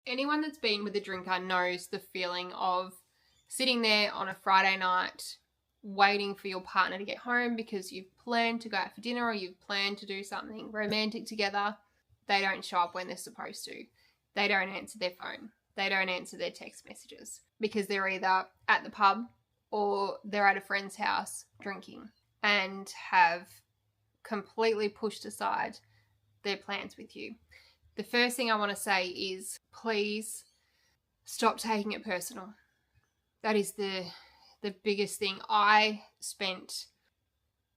Anyone that's been with a drinker knows the feeling of sitting there on a Friday night waiting for your partner to get home because you've planned to go out for dinner or you've planned to do something romantic together. They don't show up when they're supposed to. They don't answer their phone. They don't answer their text messages because they're either at the pub or they're at a friend's house drinking and have completely pushed aside their plans with you. The first thing I want to say is please stop taking it personal. That is the biggest thing. I spent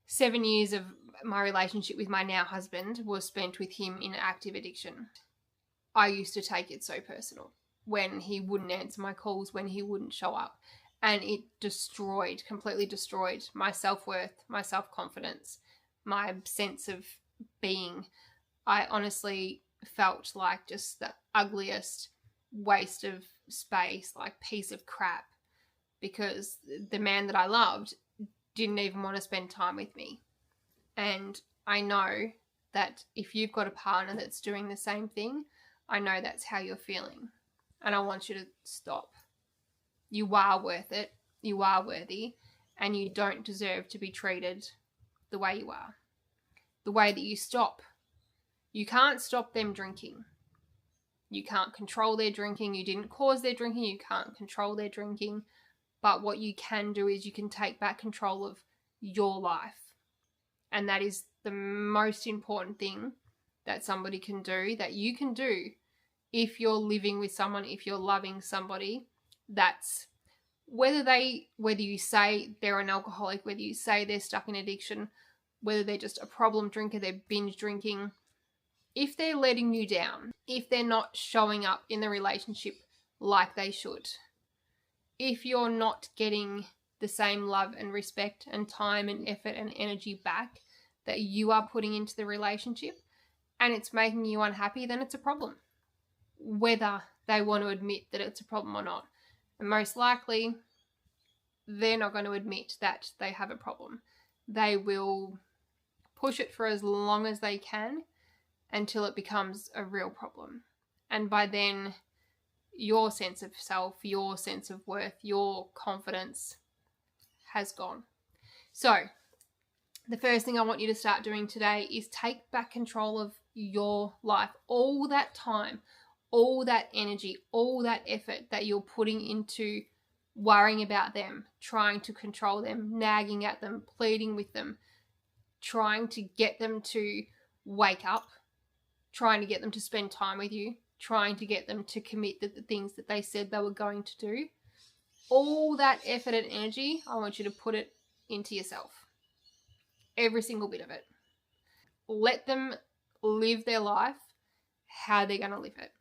7 years of my relationship with my now husband was spent with him in active addiction. I used to take it so personal when he wouldn't answer my calls, when he wouldn't show up. And it completely destroyed my self-worth, my self-confidence, my sense of being. I honestly felt like just the ugliest waste of space, like piece of crap, because the man that I loved didn't even want to spend time with me. And I know that if you've got a partner that's doing the same thing, I know that's how you're feeling. And I want you to stop. You are worth it. You are worthy. And you don't deserve to be treated the way you are. The way that you stop. You can't stop them drinking. You can't control their drinking. You didn't cause their drinking. You can't control their drinking. But what you can do is you can take back control of your life. And that is the most important thing that somebody can do, that you can do if you're living with someone, if you're loving somebody. That's whether you say they're an alcoholic, whether you say they're stuck in addiction, whether they're just a problem drinker, they're binge drinking. If they're letting you down, if they're not showing up in the relationship like they should, if you're not getting the same love and respect and time and effort and energy back that you are putting into the relationship, and it's making you unhappy, then it's a problem. Whether they want to admit that it's a problem or not. And most likely, they're not going to admit that they have a problem. They will push it for as long as they can until it becomes a real problem. And by then, your sense of self, your sense of worth, your confidence has gone. So, the first thing I want you to start doing today is take back control of your life. All that time, all that energy, all that effort that you're putting into worrying about them, trying to control them, nagging at them, pleading with them, trying to get them to wake up, trying to get them to spend time with you, trying to get them to commit to the things that they said they were going to do. All that effort and energy, I want you to put it into yourself. Every single bit of it. Let them live their life how they're going to live it.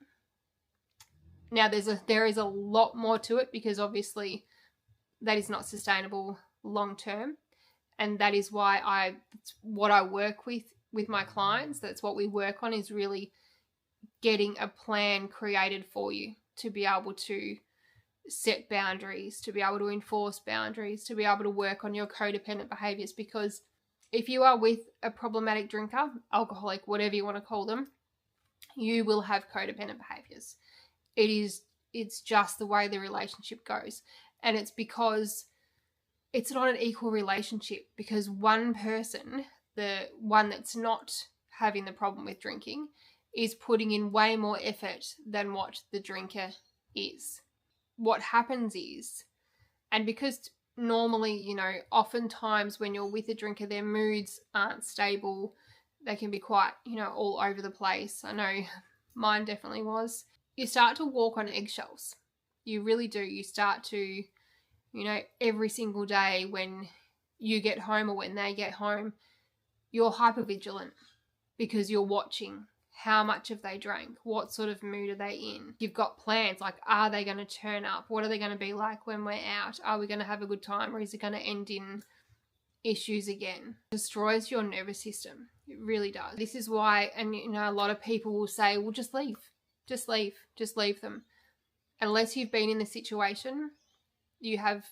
Now, there is a lot more to it because obviously that is not sustainable long term. And that is why what I work with my clients, that's what we work on, is really getting a plan created for you to be able to set boundaries, to be able to enforce boundaries, to be able to work on your codependent behaviors. Because if you are with a problematic drinker, alcoholic, whatever you want to call them, you will have codependent behaviors. It's just the way the relationship goes. And it's because it's not an equal relationship, because one person, the one that's not having the problem with drinking, is putting in way more effort than what the drinker is. What happens is, and because normally, oftentimes when you're with a drinker, their moods aren't stable. They can be quite, all over the place. I know mine definitely was. You start to walk on eggshells. You really do. You start to, every single day when you get home or when they get home, you're hypervigilant because you're watching how much have they drank, what sort of mood are they in. You've got plans, like, are they going to turn up? What are they going to be like when we're out? Are we going to have a good time, or is it going to end in issues again? It destroys your nervous system. It really does. This is why, and a lot of people will say, well, just leave. Just leave them. Unless you've been in the situation, you have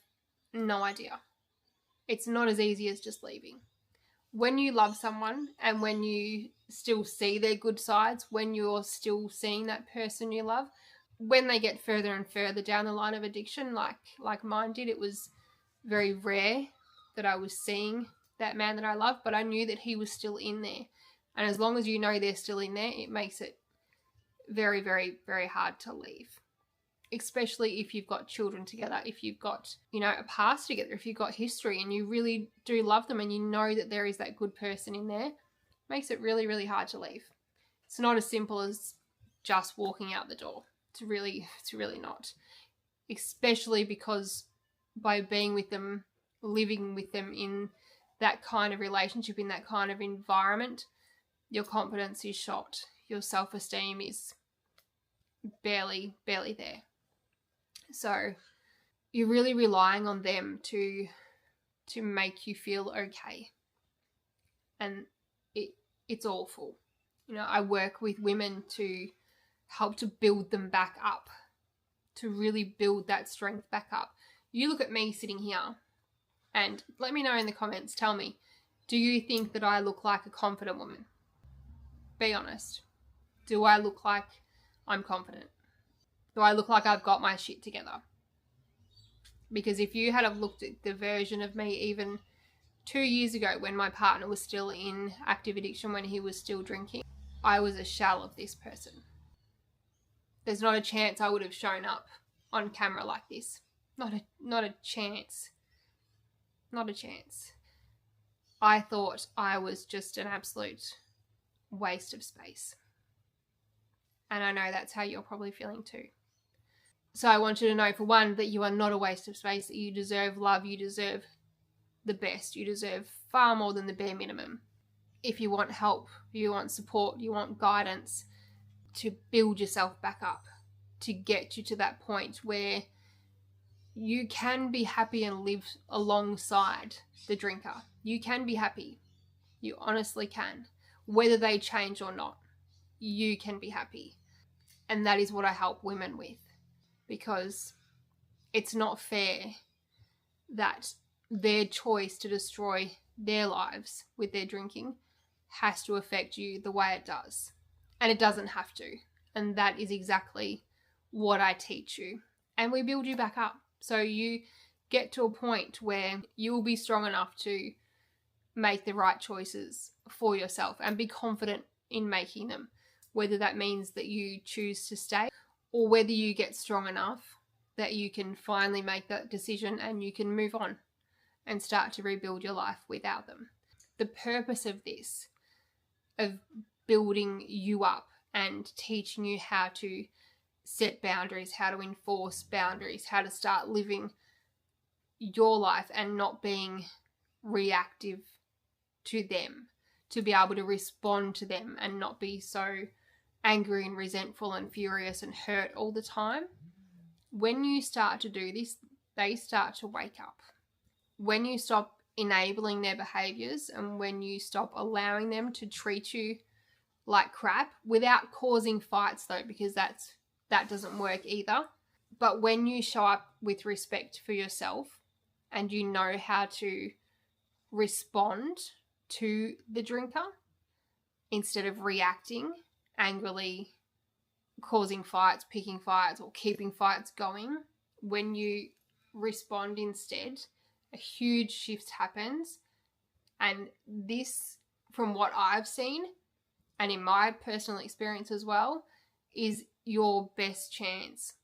no idea. It's not as easy as just leaving. When you love someone and when you still see their good sides, when you're still seeing that person you love, when they get further and further down the line of addiction, like mine did, it was very rare that I was seeing that man that I love, but I knew that he was still in there. And as long as you know they're still in there, it makes it very, very, very hard to leave. Especially if you've got children together, if you've got, a past together, if you've got history and you really do love them and you know that there is that good person in there, it makes it really, really hard to leave. It's not as simple as just walking out the door. It's really not. Especially because by being with them, living with them in that kind of relationship, in that kind of environment, your confidence is shot. Your self-esteem is barely there. So you're really relying on them to make you feel okay. And it's awful. I work with women to help to build them back up, to really build that strength back up. You look at me sitting here and let me know in the comments, tell me, do you think that I look like a confident woman? Be honest. Do I look like I'm confident? Do I look like I've got my shit together? Because if you had have looked at the version of me even 2 years ago when my partner was still in active addiction, when he was still drinking, I was a shell of this person. There's not a chance I would have shown up on camera like this. Not a chance. Not a chance. I thought I was just an absolute waste of space. And I know that's how you're probably feeling too. So I want you to know, for one, that you are not a waste of space, that you deserve love, you deserve the best, you deserve far more than the bare minimum. If you want help, you want support, you want guidance to build yourself back up, to get you to that point where you can be happy and live alongside the drinker. You can be happy. You honestly can. Whether they change or not, you can be happy. And that is what I help women with, because it's not fair that their choice to destroy their lives with their drinking has to affect you the way it does. And it doesn't have to. And that is exactly what I teach you. And we build you back up. So you get to a point where you will be strong enough to make the right choices for yourself and be confident in making them. Whether that means that you choose to stay or whether you get strong enough that you can finally make that decision and you can move on and start to rebuild your life without them. The purpose of this, of building you up and teaching you how to set boundaries, how to enforce boundaries, how to start living your life and not being reactive to them, to be able to respond to them and not be so angry and resentful and furious and hurt all the time. When you start to do this, they start to wake up. When you stop enabling their behaviors and when you stop allowing them to treat you like crap without causing fights, though, because that doesn't work either. But when you show up with respect for yourself and you know how to respond to the drinker instead of reacting angrily, causing fights, picking fights, or keeping fights going, when you respond instead, a huge shift happens. And this, from what I've seen and in my personal experience as well, is your best chance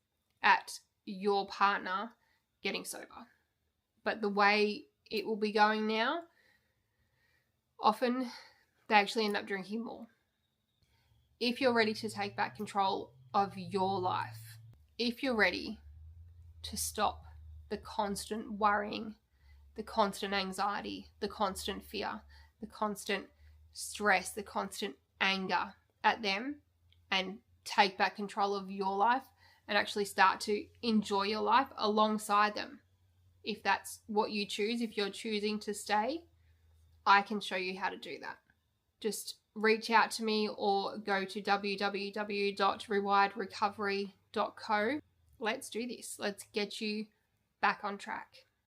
at your partner getting sober. But the way it will be going now, often they actually end up drinking more. If you're ready to take back control of your life, if you're ready to stop the constant worrying, the constant anxiety, the constant fear, the constant stress, the constant anger at them, and take back control of your life and actually start to enjoy your life alongside them. If that's what you choose, if you're choosing to stay, I can show you how to do that. Just reach out to me or go to www.rewiredrecovery.co. Let's do this. Let's get you back on track.